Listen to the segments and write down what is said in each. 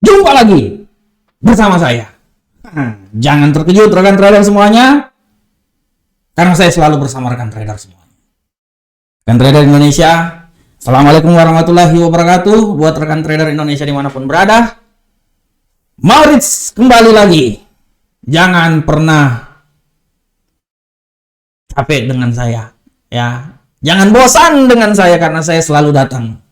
Jumpa lagi bersama saya. Jangan terkejut rekan trader semuanya, karena saya selalu bersama rekan trader semuanya. Rekan trader Indonesia, Assalamualaikum warahmatullahi wabarakatuh. Buat rekan trader Indonesia dimanapun berada, Maurits kembali lagi. Jangan pernah capek dengan saya, ya. Jangan bosan dengan saya, karena saya selalu datang.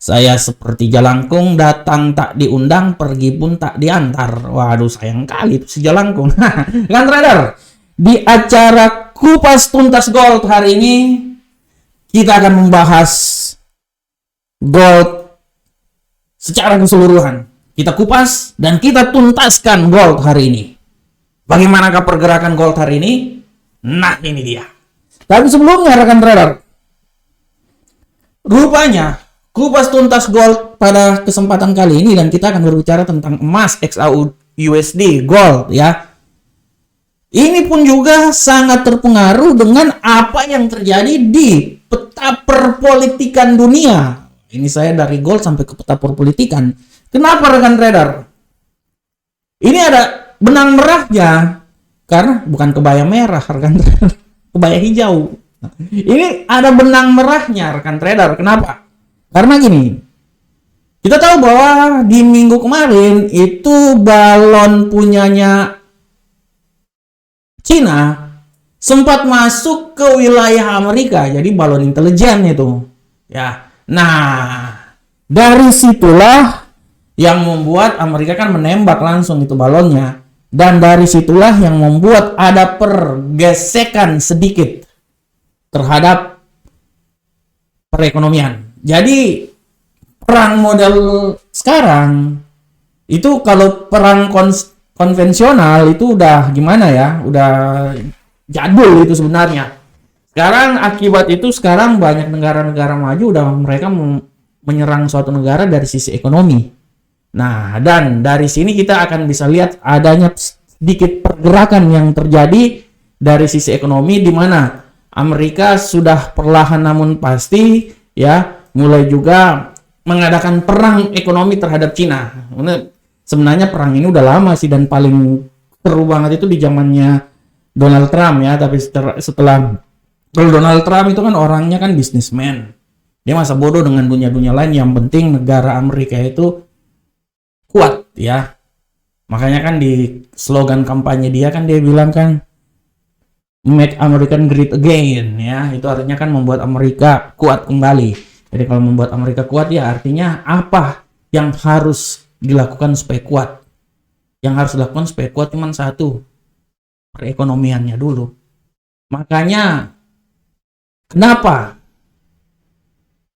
Saya seperti jalangkung, datang tak diundang, pergi pun tak diantar. Waduh, sayang kali si jalangkung. Rekan trader, di acara Kupas Tuntas Gold hari ini, kita akan membahas gold secara keseluruhan. Kita kupas dan kita tuntaskan gold hari ini. Bagaimanakah pergerakan gold hari ini? Nah, ini dia. Tapi sebelumnya rekan trader, rupanya Kupas Tuntas Gold pada kesempatan kali ini, dan kita akan berbicara tentang emas XAUUSD Gold, ya. Ini pun juga sangat terpengaruh dengan apa yang terjadi di peta perpolitikan dunia. Ini saya dari gold sampai ke peta perpolitikan. Kenapa rekan trader? Ini ada benang merahnya, karena bukan kebaya merah rekan trader, kebaya hijau. Ini ada benang merahnya rekan trader. Kenapa? Karena gini, kita tahu bahwa di minggu kemarin itu balon punyanya Cina sempat masuk ke wilayah Amerika, jadi balon intelijen itu, ya. Nah, dari situlah yang membuat Amerika kan menembak langsung itu balonnya, dan dari situlah yang membuat ada pergesekan sedikit terhadap perekonomian. Jadi perang model sekarang itu, kalau perang konvensional itu udah gimana ya, udah jadul itu sebenarnya. Sekarang akibat itu, sekarang banyak negara-negara maju udah mereka menyerang suatu negara dari sisi ekonomi. Nah, dan dari sini kita akan bisa lihat adanya sedikit pergerakan yang terjadi dari sisi ekonomi, di mana Amerika sudah perlahan namun pasti, ya, mulai juga mengadakan perang ekonomi terhadap Cina. Sebenarnya perang ini udah lama sih, dan paling seru banget itu di zamannya Donald Trump, ya. Tapi setelah kalau Donald Trump itu kan orangnya kan bisnismen, dia masa bodoh dengan dunia-dunia lain. Yang penting negara Amerika itu kuat, ya. Makanya kan di slogan kampanye dia kan dia bilang kan Make American Great Again, ya. Itu artinya kan membuat Amerika kuat kembali. Jadi kalau membuat Amerika kuat, ya artinya apa yang harus dilakukan supaya kuat? Yang harus dilakukan supaya kuat cuma satu, perekonomiannya dulu. Makanya kenapa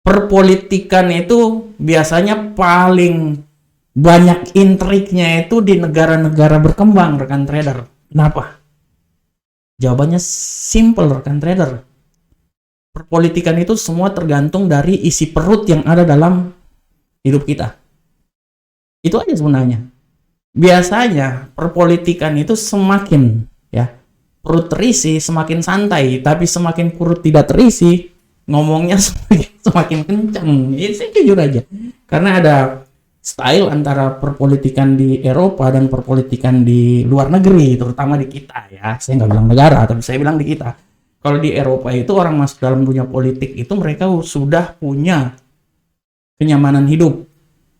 perpolitikan itu biasanya paling banyak intriknya itu di negara-negara berkembang, rekan trader. Kenapa? Jawabannya simple, rekan trader. Perpolitikan itu semua tergantung dari isi perut yang ada dalam hidup kita. Itu aja sebenarnya. Biasanya perpolitikan itu semakin, ya, perut terisi semakin santai, tapi semakin perut tidak terisi ngomongnya semakin kencang. Ini saya jujur aja. Karena ada style antara perpolitikan di Eropa dan perpolitikan di luar negeri, terutama di kita, ya. Saya nggak bilang negara, tapi saya bilang di kita. Kalau di Eropa itu orang masuk dalam dunia politik itu mereka sudah punya kenyamanan hidup,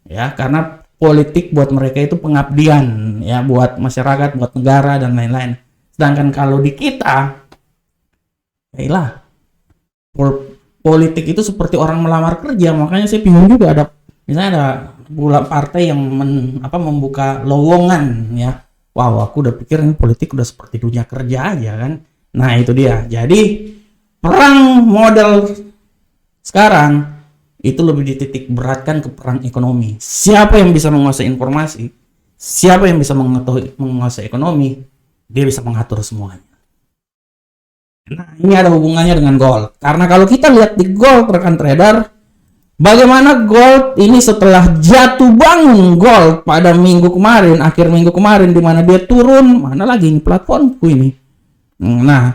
ya, karena politik buat mereka itu pengabdian, ya, buat masyarakat, buat negara dan lain-lain. Sedangkan kalau di kita, yalah, politik itu seperti orang melamar kerja. Makanya saya bingung juga, ada misalnya ada partai yang membuka lowongan, ya. Wow, aku udah pikir ini politik udah seperti dunia kerja aja kan. Nah, itu dia. Jadi perang model sekarang itu lebih dititik beratkan ke perang ekonomi. Siapa yang bisa menguasai informasi, siapa yang bisa menguasai ekonomi, dia bisa mengatur semuanya. Nah, ini ada hubungannya dengan gold. Karena kalau kita lihat di gold, rekan trader, bagaimana gold ini setelah jatuh bangun gold pada minggu kemarin, akhir minggu kemarin, di mana dia turun, mana lagi ini platformku ini. Nah,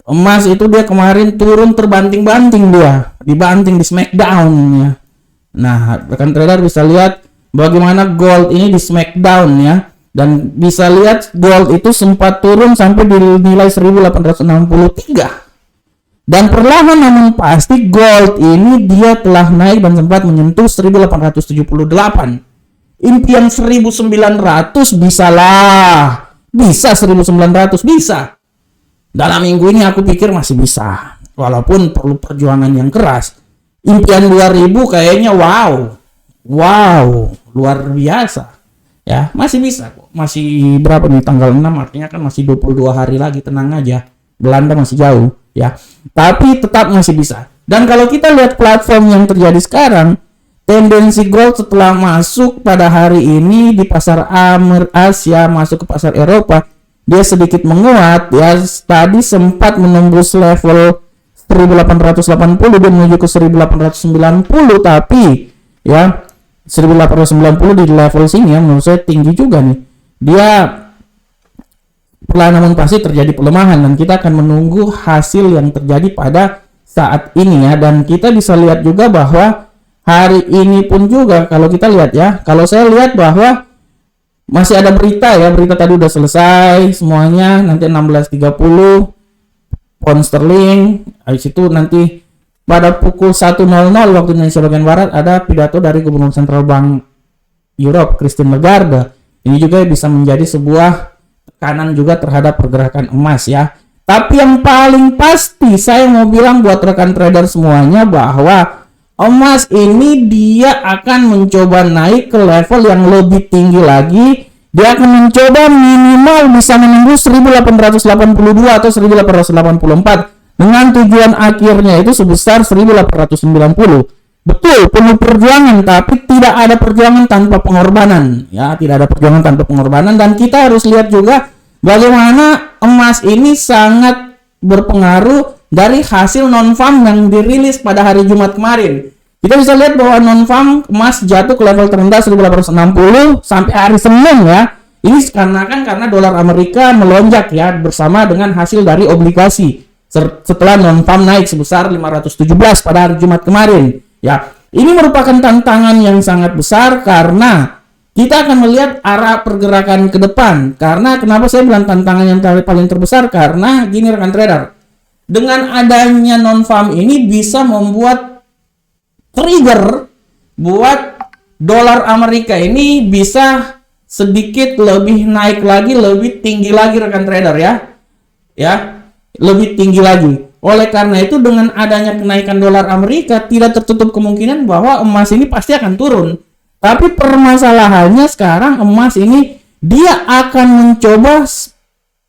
emas itu dia kemarin turun terbanting-banting, dia dibanting di Smackdown, ya. Nah, rekan trader bisa lihat bagaimana gold ini di smackdown ya. Dan bisa lihat gold itu sempat turun sampai di nilai 1863. Dan perlahan namun pasti gold ini dia telah naik dan sempat menyentuh 1878. Impian 1900 bisalah. Bisa 1900 bisa. Dalam minggu ini aku pikir masih bisa. Walaupun perlu perjuangan yang keras. Impian 2000 kayaknya wow. Wow, luar biasa. Ya, masih bisa kok. Masih berapa nih, tanggal 6, artinya kan masih 22 hari lagi, tenang aja. Belanda masih jauh ya. Tapi tetap masih bisa. Dan kalau kita lihat platform yang terjadi sekarang, tendensi gold setelah masuk pada hari ini di pasar Asia, masuk ke pasar Eropa, dia sedikit menguat ya. Tadi sempat menembus level 1880 dan menuju ke 1890, tapi ya 1890 di level sini ya menurut saya tinggi juga nih. Dia perlahan namun pasti terjadi pelemahan dan kita akan menunggu hasil yang terjadi pada saat ini ya. Dan kita bisa lihat juga bahwa hari ini pun juga kalau kita lihat ya, kalau saya lihat bahwa masih ada berita ya, berita tadi udah selesai semuanya, nanti 16.30 pound sterling, habis itu nanti pada pukul 1.00 waktu Indonesia bagian Barat ada pidato dari Gubernur Central Bank Europe, Christine Lagarde. Ini juga bisa menjadi sebuah tekanan juga terhadap pergerakan emas ya. Tapi yang paling pasti saya mau bilang buat rekan trader semuanya bahwa emas ini dia akan mencoba naik ke level yang lebih tinggi lagi. Dia akan mencoba minimal bisa menembus 1882 atau 1884 dengan tujuan akhirnya itu sebesar 1890. Betul, penuh perjuangan, tapi tidak ada perjuangan tanpa pengorbanan. Ya, tidak ada perjuangan tanpa pengorbanan. Dan kita harus lihat juga bagaimana emas ini sangat berpengaruh dari hasil non-farm yang dirilis pada hari Jumat kemarin. Kita bisa lihat bahwa non-farm emas jatuh ke level terendah 1860 sampai hari Senin ya. Ini karena dolar Amerika melonjak ya bersama dengan hasil dari obligasi. Setelah non-farm naik sebesar 517 pada hari Jumat kemarin. Ya, ini merupakan tantangan yang sangat besar karena kita akan melihat arah pergerakan ke depan. Karena kenapa saya bilang tantangan yang paling terbesar? Karena gini rekan trader, dengan adanya non-farm ini bisa membuat trigger buat dolar Amerika ini bisa sedikit lebih naik lagi, lebih tinggi lagi rekan trader ya. Ya, lebih tinggi lagi. Oleh karena itu dengan adanya kenaikan dolar Amerika tidak tertutup kemungkinan bahwa emas ini pasti akan turun. Tapi permasalahannya sekarang emas ini dia akan mencoba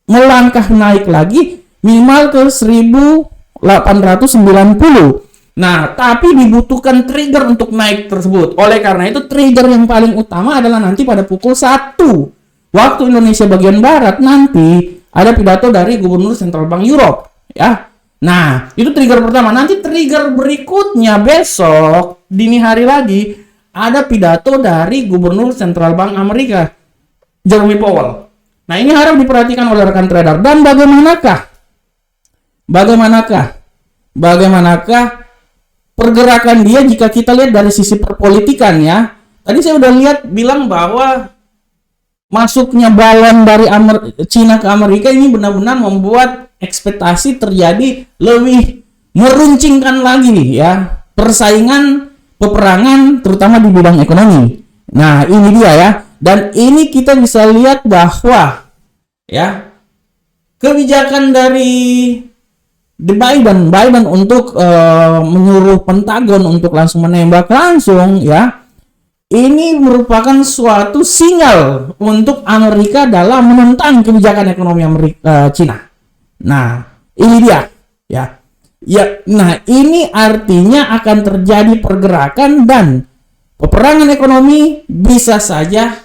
melangkah naik lagi minimal ke 1890. Nah, tapi dibutuhkan trigger untuk naik tersebut. Oleh karena itu trigger yang paling utama adalah nanti pada pukul 1 waktu Indonesia bagian Barat nanti ada pidato dari Gubernur Central Bank Europe ya. Nah, itu trigger pertama. Nanti trigger berikutnya besok dini hari lagi ada pidato dari Gubernur Central Bank Amerika, Jerome Powell. Nah, ini harus diperhatikan oleh rekan trader. Dan bagaimanakah pergerakan dia jika kita lihat dari sisi perpolitikan ya. Tadi saya udah lihat bilang bahwa masuknya balon dari Cina ke Amerika ini benar-benar membuat ekspektasi terjadi lebih meruncingkan lagi ya persaingan peperangan terutama di bidang ekonomi. Nah, ini dia ya. Dan ini kita bisa lihat bahwa ya kebijakan dari Biden untuk menyuruh Pentagon untuk langsung menembak langsung ya. Ini merupakan suatu sinyal untuk Amerika dalam menentang kebijakan ekonomi Cina. Nah, ini dia ya. Ya, nah ini artinya akan terjadi pergerakan dan peperangan ekonomi bisa saja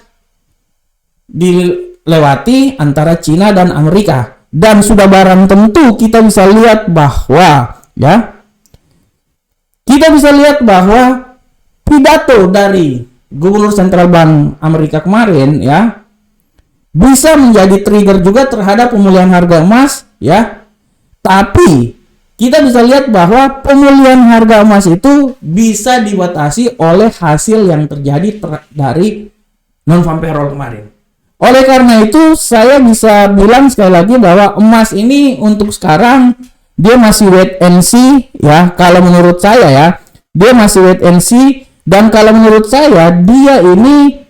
dilewati antara Cina dan Amerika. Dan sudah barang tentu kita bisa lihat bahwa ya kita bisa lihat bahwa pidato dari Gubernur Central Bank Amerika kemarin ya bisa menjadi trigger juga terhadap pemulihan harga emas ya. Tapi kita bisa lihat bahwa pemulihan harga emas itu bisa dibatasi oleh hasil yang terjadi dari non-farm payroll kemarin. Oleh karena itu, saya bisa bilang sekali lagi bahwa emas ini untuk sekarang dia masih wait and see ya. Kalau menurut saya ya, dia masih wait and see, dan kalau menurut saya dia ini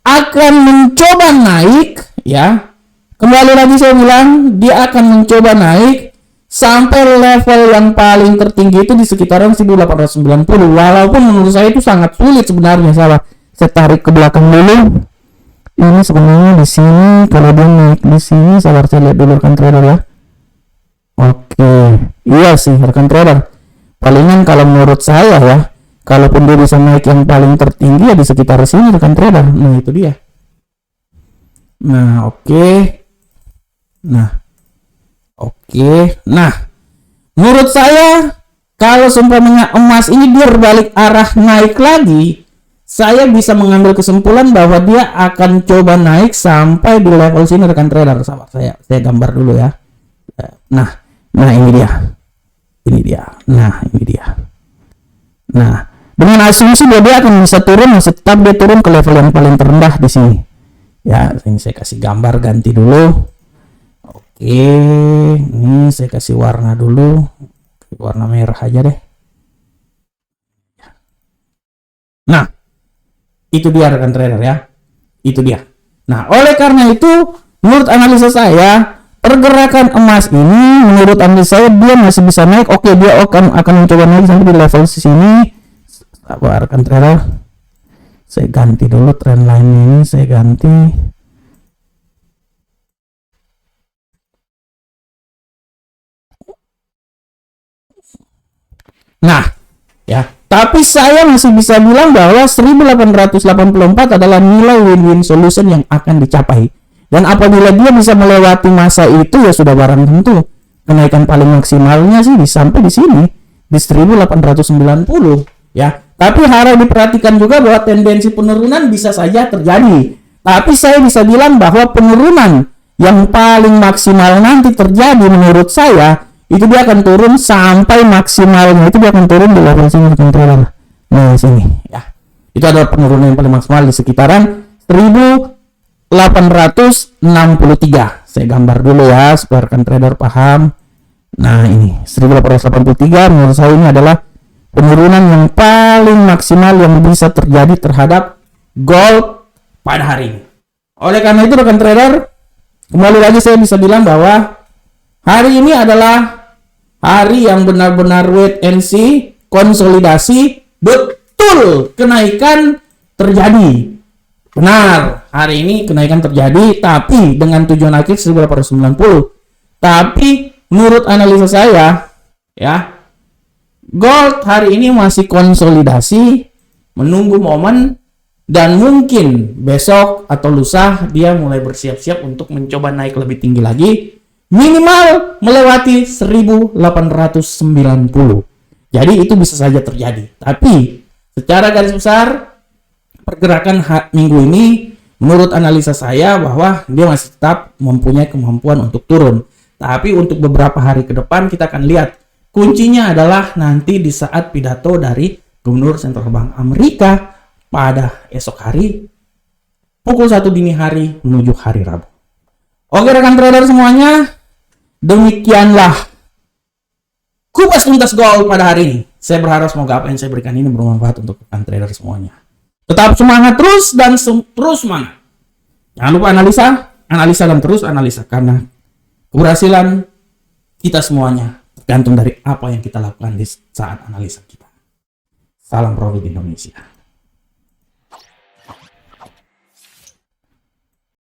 akan mencoba naik ya. Kembali lagi saya bilang, dia akan mencoba naik sampai level yang paling tertinggi itu di sekitaran 1890. Walaupun menurut saya itu sangat sulit sebenarnya. Saya tarik ke belakang dulu. Ini sebenarnya di sini kalau dia naik di sini, sabar saya lihat dulu rekan trader ya. Oke, iya sih rekan trader. Palingan kalau menurut saya ya, kalaupun dia bisa naik yang paling tertinggi ya di sekitar sini rekan trader. Nah, itu dia. Nah, oke. Nah, menurut saya kalau seumpamanya emas ini dia berbalik arah naik lagi, saya bisa mengambil kesimpulan bahwa dia akan coba naik sampai di level sini rekan trader. Sabar, saya gambar dulu ya. Nah, ini dia. Nah, dengan asumsi bahwa dia akan bisa turun, masih tetap dia turun ke level yang paling terendah di sini. Ya, ini saya kasih gambar ganti dulu. Oke, ini saya kasih warna dulu, warna merah aja deh. Nah, itu dia rekan trader ya, itu dia. Nah, oleh karena itu, menurut analisa saya, pergerakan emas ini, menurut analisa saya dia masih bisa naik. Oke, dia akan mencoba naik sampai di level sini. Sabar rekan trader, saya ganti dulu trendline ini, saya ganti. Nah, ya, tapi saya masih bisa bilang bahwa 1884 adalah nilai win-win solution yang akan dicapai. Dan apabila dia bisa melewati masa itu ya sudah barang tentu kenaikan paling maksimalnya sih sampai di sini di 1890 ya. Tapi harus diperhatikan juga bahwa tendensi penurunan bisa saja terjadi. Tapi saya bisa bilang bahwa penurunan yang paling maksimal nanti terjadi menurut saya itu dia akan turun sampai maksimalnya itu dia akan turun di level sini rekan trader. Nah, sini ya. Itu adalah penurunan yang paling maksimal di sekitaran 1863. Saya gambar dulu ya supaya rekan trader paham. Nah, ini 1883 menurut saya ini adalah penurunan yang paling maksimal yang bisa terjadi terhadap gold pada hari ini. Oleh karena itu rekan trader, kembali lagi saya bisa bilang bahwa hari ini adalah hari yang benar-benar wait and see, konsolidasi, betul kenaikan terjadi. Benar, hari ini kenaikan terjadi, tapi dengan tujuan akhir 1890. Tapi menurut analisa saya, ya, gold hari ini masih konsolidasi, menunggu momen, dan mungkin besok atau lusa dia mulai bersiap-siap untuk mencoba naik lebih tinggi lagi. Minimal melewati 1890. Jadi itu bisa saja terjadi. Tapi secara garis besar pergerakan minggu ini menurut analisa saya bahwa dia masih tetap mempunyai kemampuan untuk turun. Tapi untuk beberapa hari ke depan kita akan lihat kuncinya adalah nanti di saat pidato dari Gubernur Sentral Bank Amerika pada esok hari pukul 1 dini hari menuju hari Rabu. Oke rekan trader semuanya, demikianlah kupas tuntas gold pada hari ini. Saya berharap semoga apa yang saya berikan ini bermanfaat untuk rekan trader semuanya. Tetap semangat terus dan terus semangat. Jangan lupa analisa dan terus analisa, karena keberhasilan kita semuanya tergantung dari apa yang kita lakukan di saat analisa kita. Salam profit Indonesia.